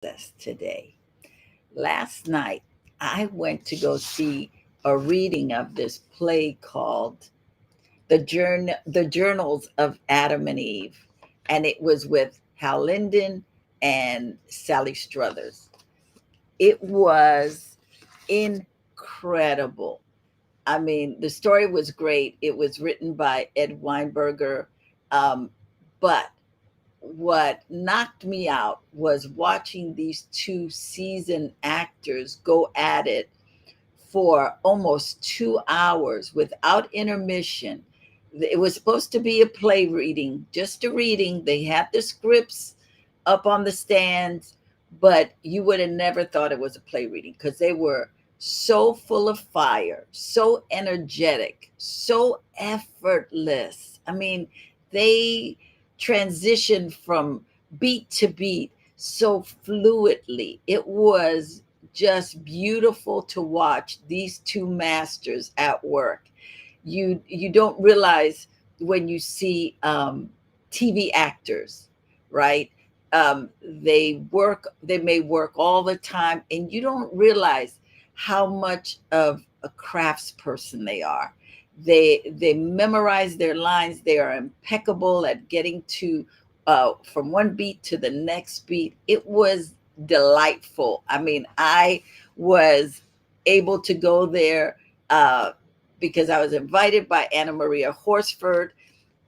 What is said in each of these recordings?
process today. Last night, I went to go see a reading of this play called The Journals of Adam and Eve, and it was with Hal Linden and Sally Struthers. It was incredible. I mean, the story was great. It was written by Ed Weinberger. Um, but what knocked me out was watching these two seasoned actors go at it for almost 2 hours without intermission. It was supposed to be a play reading, just a reading. They had the scripts up on the stands, but you would have never thought it was a play reading because they were so full of fire, so energetic, so effortless. I mean, they transitioned from beat to beat so fluidly. It was just beautiful to watch these two masters at work. You don't realize when you see TV actors, right? They may work all the time, and you don't realize how much of a craftsperson they are. They memorize their lines. They are impeccable at getting to from one beat to the next beat. It was delightful. I mean, I was able to go there uh, because I was invited by Anna Maria Horsford,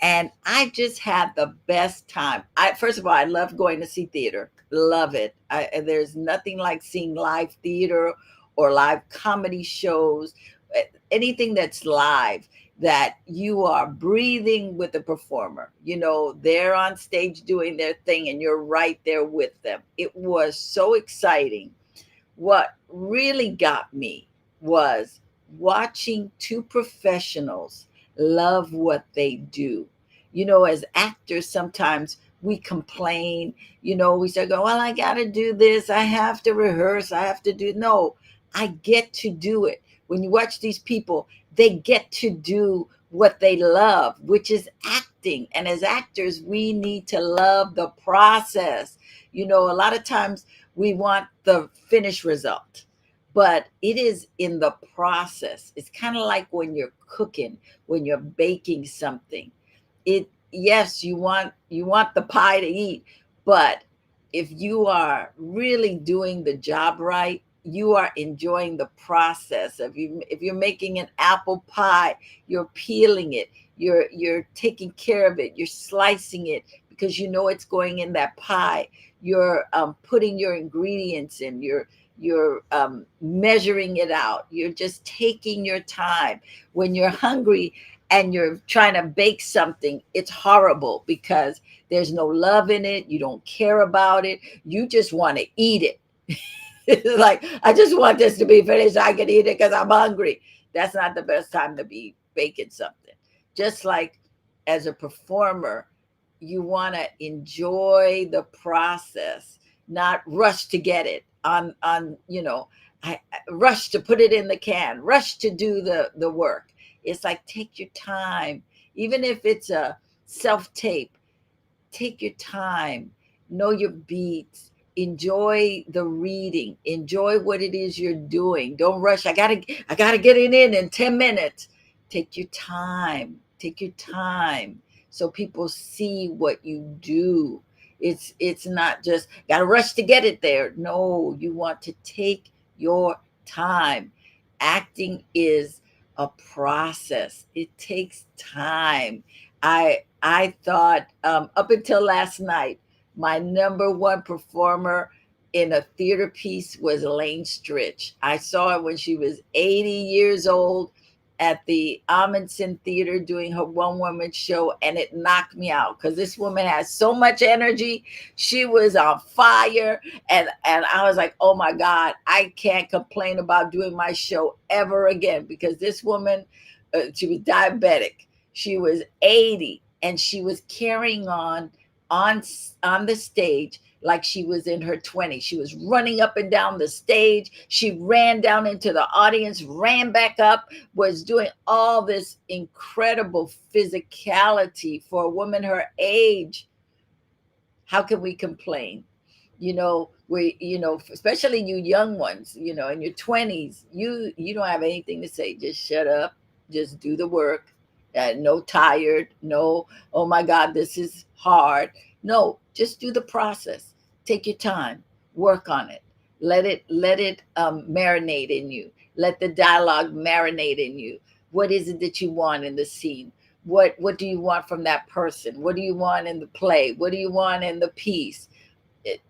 and I just had the best time. I First of all, I love going to see theater. Love it. There's nothing like seeing live theater or live comedy shows, anything that's live, that you are breathing with the performer. You know, they're on stage doing their thing and you're right there with them. It was so exciting. What really got me was watching two professionals love what they do. You know, as actors, sometimes we complain, we say, well, I got to do this. I have to rehearse. I have to do. No, I get to do it. When you watch these people, they get to do what they love, which is acting. And as actors, we need to love the process. A lot of times we want the finished result, but it is in the process. It's kind of like when you're cooking, when you're baking something. It Yes, you want the pie to eat, but if you are really doing the job right, you are enjoying the process. If you're making an apple pie, you're peeling it, you're taking care of it, you're slicing it because you know it's going in that pie. You're putting your ingredients in, you're measuring it out, you're just taking your time. When you're hungry and you're trying to bake something, it's horrible because there's no love in it. You don't care about it. You just want to eat it. It's like, I just want this to be finished. I can eat it because I'm hungry. That's not the best time to be baking something. Just like as a performer, you want to enjoy the process, not rush to get it rush to put it in the can, rush to do the work. It's like, take your time. Even if it's a self tape, take your time, know your beats, enjoy the reading, enjoy what it is you're doing. Don't rush. I gotta get it in 10 minutes. Take your time. Take your time so people see what you do. It's not just gotta rush to get it there. No, you want to take your time. Acting is a process. It takes time. I thought, up until last night, my number one performer in a theater piece was Elaine Stritch. I saw her when she was 80 years old at the Amundsen Theater doing her one woman show, and it knocked me out because this woman has so much energy. She was on fire, and I was like, oh my God, I can't complain about doing my show ever again because this woman, she was diabetic. She was 80 and she was carrying on on the stage like she was in her 20s. She was running up and down the stage. She ran down into the audience, ran back up, was doing all this incredible physicality for a woman her age. How can we complain? especially you young ones, in your 20s, you don't have anything to say. Just shut up, just do the work. No tired, no, oh my God, this is hard. No, just do the process. Take your time, work on it. Let it marinate in you. Let the dialogue marinate in you. What is it that you want in the scene? What do you want from that person? What do you want in the play? What do you want in the piece?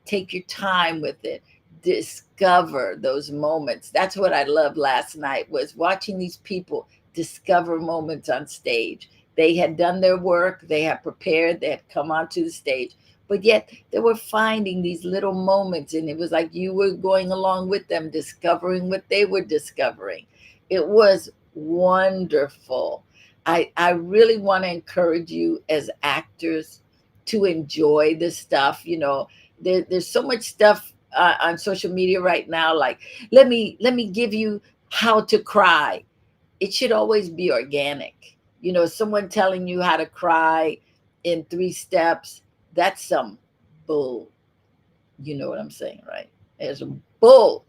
Take your time with it. Discover those moments. That's what I loved last night, was watching these people discover moments on stage. They had done their work, they had prepared, they had come onto the stage, but yet they were finding these little moments, and it was like you were going along with them, discovering what they were discovering. It was wonderful. I really want to encourage you as actors to enjoy this stuff. There's so much stuff on social media right now, like, let me give you how to cry. It should always be organic. Someone telling you how to cry in 3 steps, that's some bull. You know what I'm saying, right? There's a bull.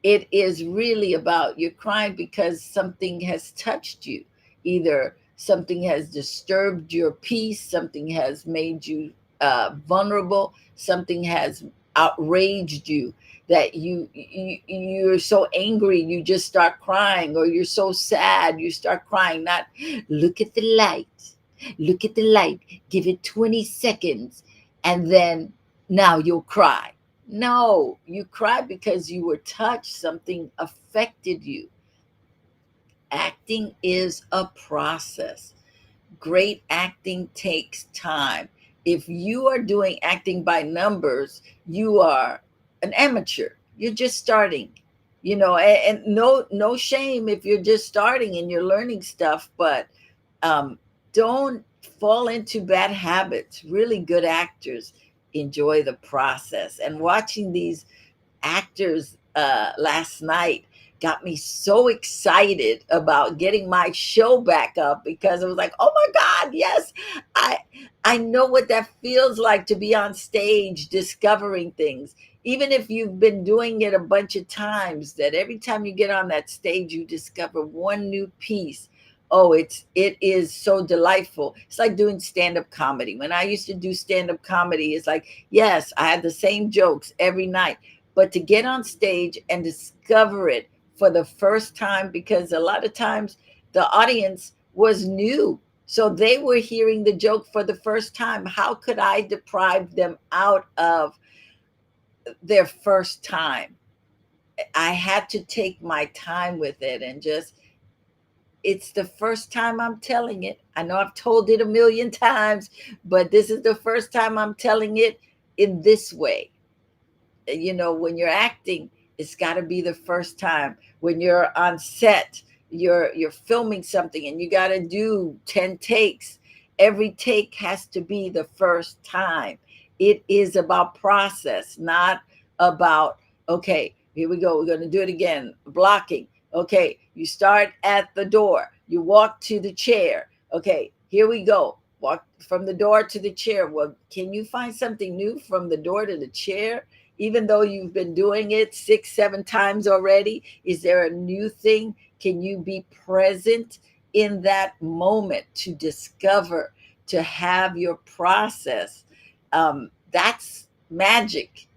It is really about, you're crying because something has touched you. Either something has disturbed your peace, something has made you vulnerable, something has outraged you, that you're so angry you just start crying, or you're so sad you start crying. Not, look at the light, look at the light, give it 20 seconds, and then now you'll cry. No, you cry because you were touched, something affected you. Acting is a process. Great acting takes time. If you are doing acting by numbers, you are an amateur. You're just starting. And no shame if you're just starting and you're learning stuff, but um, don't fall into bad habits. Really good actors enjoy the process. And watching these actors last night got me so excited about getting my show back up, because it was like, oh my God, yes, I I know what that feels like, to be on stage discovering things. Even if you've been doing it a bunch of times, that every time you get on that stage you discover one new piece. Oh, it is so delightful. It's like doing stand-up comedy. When I used to do stand-up comedy, it's like, yes, I had the same jokes every night, but to get on stage and discover it for the first time, because a lot of times the audience was new, so they were hearing the joke for the first time. How could I deprive them out of their first time? I had to take my time with it, and just, it's the first time I'm telling it. I know I've told it a million times, but this is the first time I'm telling it in this way. When you're acting, it's got to be the first time. When you're on set, you're filming something and you got to do 10 takes. Every take has to be the first time. It is about process, not about, okay, here we go, we're going to do it again. Blocking. Okay, you start at the door, you walk to the chair. Okay, here we go, walk from the door to the chair. Well, can you find something new from the door to the chair? Even though you've been doing it 6 7 times already, is there a new thing? Can you be present in that moment to discover, to have your process? That's magic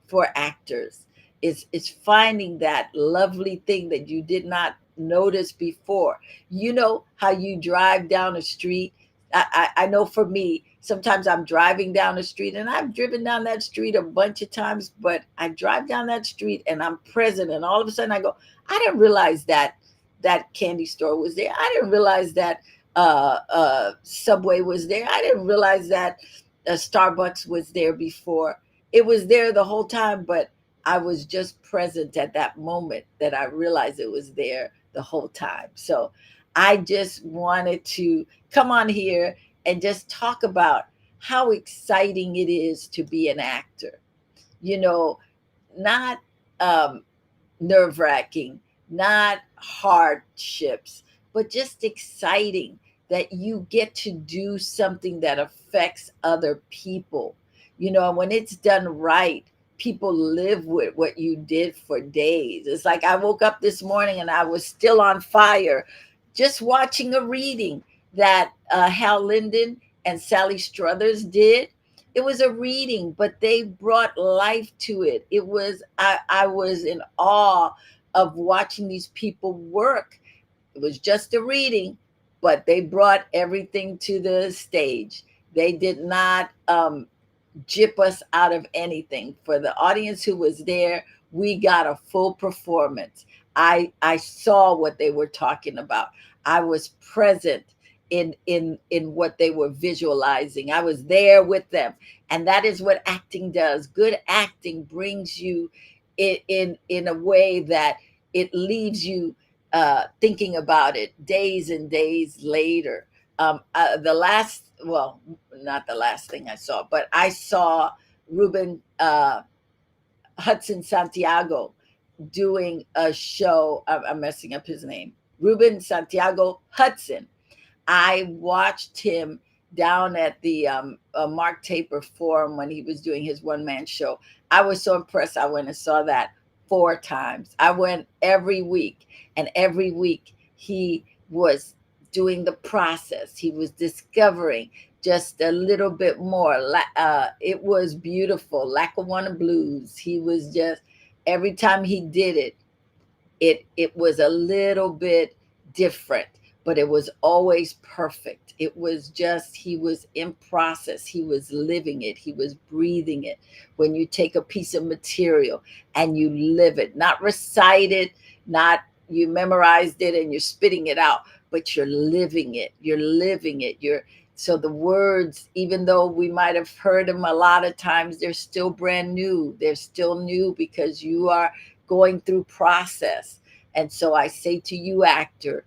for actors. It's finding that lovely thing that you did not notice before. You know how you drive down a street. I know for me, sometimes I'm driving down the street, and I've driven down that street a bunch of times, but I drive down that street and I'm present, and all of a sudden I go, I didn't realize that that candy store was there. I didn't realize that Subway was there. I didn't realize that Starbucks was there before. It was there the whole time, but I was just present at that moment that I realized it was there the whole time. So I just wanted to come on here and just talk about how exciting it is to be an actor. You know, not um, nerve wracking, not hardships, but just exciting that you get to do something that affects other people. When it's done right, people live with what you did for days. It's like I woke up this morning and I was still on fire just watching a reading that Hal Linden and Sally Struthers did. It was a reading, but they brought life to it. I was in awe of watching these people work. It was just a reading, but they brought everything to the stage. They did not jip us out of anything. For the audience who was there, we got a full performance. I saw what they were talking about. I was present in what they were visualizing. I was there with them. And that is what acting does. Good acting brings you in a way that it leaves you thinking about it days and days later. The last, well, not the last thing I saw, but I saw Ruben Hudson Santiago doing a show. I'm messing up his name. Ruben Santiago Hudson. I watched him down at the Mark Taper Forum when he was doing his one man show. I was so impressed. I went and saw that 4 times. I went every week, and every week he was doing the process. He was discovering just a little bit more. It was beautiful. Lackawanna Blues. He was just, every time he did it, it was a little bit different, but it was always perfect. It was just, he was in process, he was living it, he was breathing it. When you take a piece of material and you live it, not recite it, not you memorized it and you're spitting it out, but you're living it, you're living it, you're so the words, even though we might have heard them a lot of times, they're still brand new. They're still new because you are going through process. And so I say to you, actor,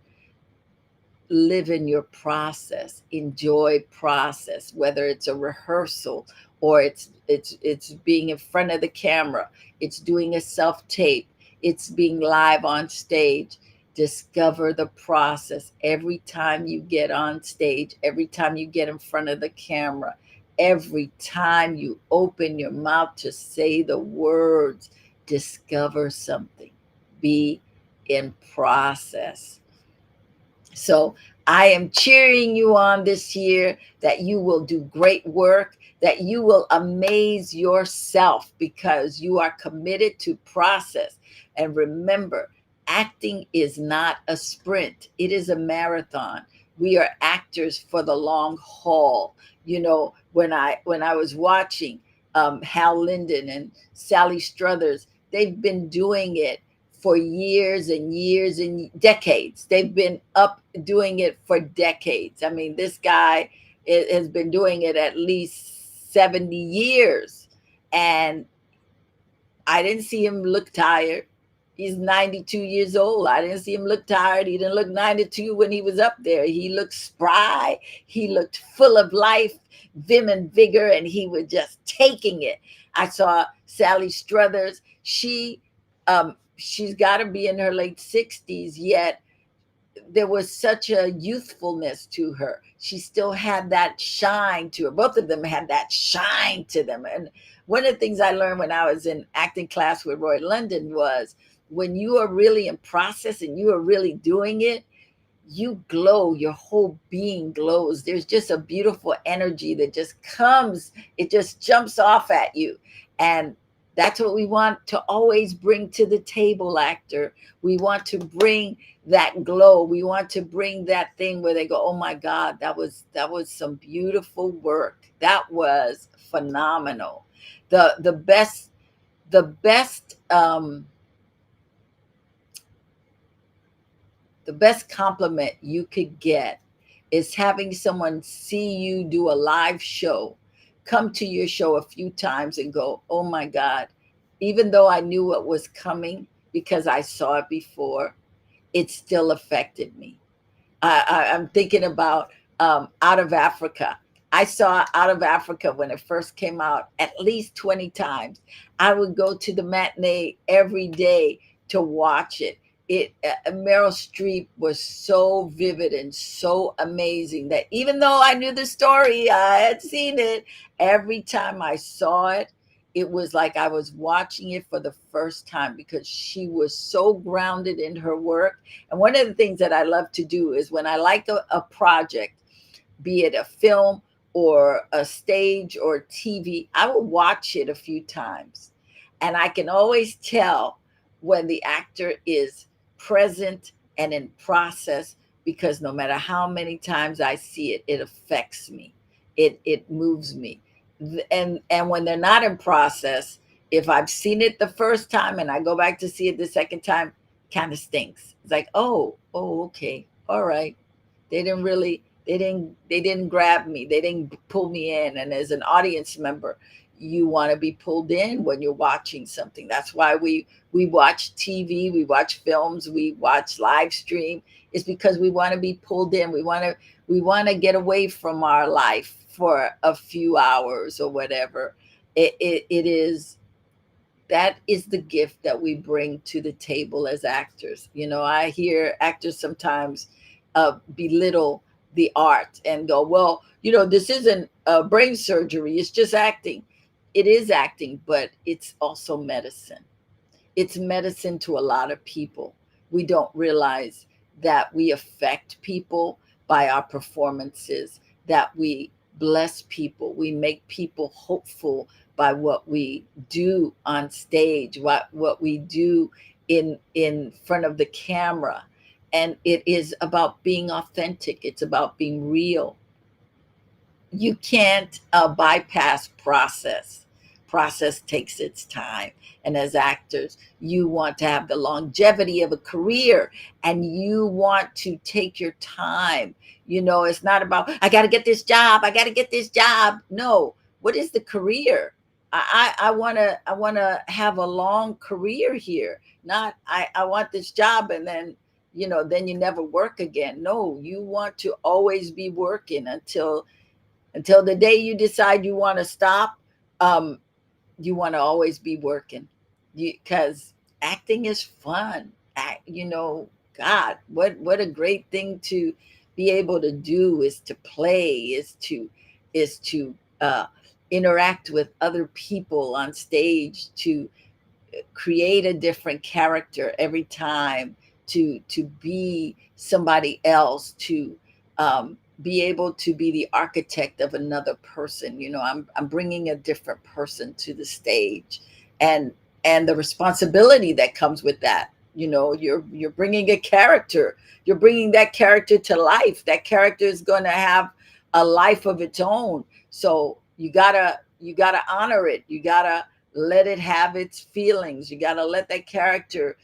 live in your process, enjoy process, whether it's a rehearsal or it's being in front of the camera, it's doing a self-tape, it's being live on stage. Discover the process every time you get on stage, every time you get in front of the camera, every time you open your mouth to say the words. Discover something. Be in process. So I am cheering you on this year that you will do great work, that you will amaze yourself because you are committed to process. And remember, acting is not a sprint, it is a marathon. We are actors for the long haul. You know, when I was watching Hal Linden and Sally Struthers, they've been doing it for years and years and decades. They've been up doing it for decades. I mean, this guy has been doing it at least 70 years. And I didn't see him look tired. He's 92 years old. I didn't see him look tired. He didn't look 92 when he was up there. He looked spry. He looked full of life, vim and vigor, and he was just taking it. I saw Sally Struthers. She's got to be in her late 60s, yet there was such a youthfulness to her. She still had that shine to her. Both of them had that shine to them. And one of the things I learned when I was in acting class with Roy London was when you are really in process and you are really doing it, you glow, your whole being glows. There's just a beautiful energy that just comes, it just jumps off at you. And that's what we want to always bring to the table, actor. We want to bring that glow. We want to bring that thing where they go, oh my God, that was some beautiful work. That was phenomenal. The best the best compliment you could get is having someone see you do a live show, come to your show a few times and go, oh my God, even though I knew what was coming because I saw it before, it still affected me. I'm thinking about Out of Africa. I saw Out of Africa when it first came out at least 20 times. I would go to the matinee every day to watch it. Meryl Streep was so vivid and so amazing that even though I knew the story, I had seen it, every time I saw it, it was like I was watching it for the first time because she was so grounded in her work. And one of the things that I love to do is when I like a project, be it a film or a stage or TV, I will watch it a few times. And I can always tell when the actor is present and in process, because no matter how many times I see it, it affects me. It moves me. And when they're not in process, if I've seen it the first time and I go back to see it the second time, kind of stinks. It's like, oh, okay, all right. They didn't grab me. They didn't pull me in. And as an audience member, you want to be pulled in when you're watching something. That's why we watch TV, we watch films, we watch live stream. It's because we want to be pulled in. We want to get away from our life for a few hours or whatever. It is, that is the gift that we bring to the table as actors. I hear actors sometimes belittle the art and go, well, this isn't brain surgery, it's just acting. It is acting, but it's also medicine. It's medicine to a lot of people. We don't realize that we affect people by our performances, that we bless people, we make people hopeful by what we do on stage, what we do in front of the camera. And it is about being authentic, it's about being real. You can't bypass process. Process takes its time. And as actors, you want to have the longevity of a career, and you want to take your time. It's not about, I got to get this job, I got to get this job. No. What is the career? I want to have a long career here. Not, I want this job, and then you never work again. No, you want to always be working until the day you decide you want to stop. um you want to always be working, because acting is fun. God, what a great thing to be able to do, is to play, is to interact with other people on stage, to create a different character every time, to be somebody else, to be able to be the architect of another person. I'm bringing a different person to the stage, and the responsibility that comes with that. You're bringing a character, you're bringing that character to life. That character is going to have a life of its own. So you gotta honor it. You gotta let it have its feelings. You gotta let that character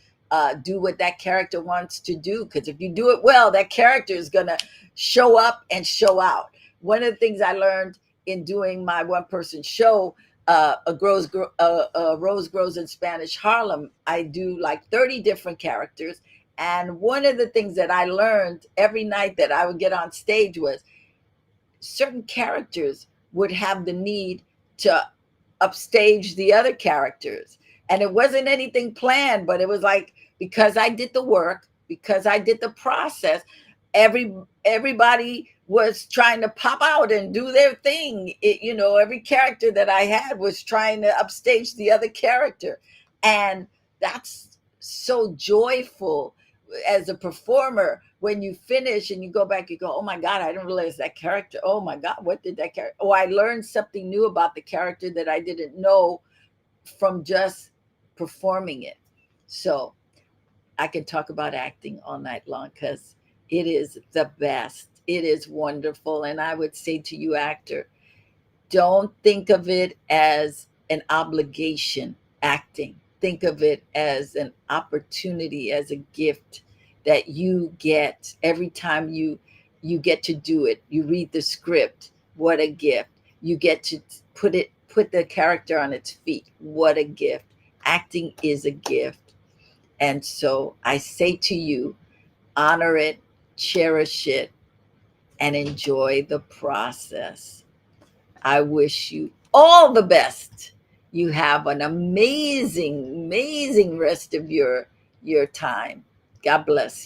do what that character wants to do. Because if you do it well, that character is gonna show up and show out. One of the things I learned in doing my one person show, a Rose Grows in Spanish Harlem, I do like 30 different characters. And one of the things that I learned every night that I would get on stage was certain characters would have the need to upstage the other characters. And it wasn't anything planned, but it was like, because I did the work, because I did the process, everybody was trying to pop out and do their thing. Every character that I had was trying to upstage the other character. And that's so joyful as a performer. When you finish and you go back, you go, oh my God, I didn't realize that character. Oh my God, what did that character? Oh, I learned something new about the character that I didn't know from just performing it. So I can talk about acting all night long, because it is the best. It is wonderful. And I would say to you, actor, don't think of it as an obligation, acting. Think of it as an opportunity, as a gift that you get every time you get to do it. You read the script. What a gift. You get to put the character on its feet. What a gift. Acting is a gift. And so I say to you, honor it, cherish it, and enjoy the process. I wish you all the best. You have an amazing, amazing rest of your time. God bless you.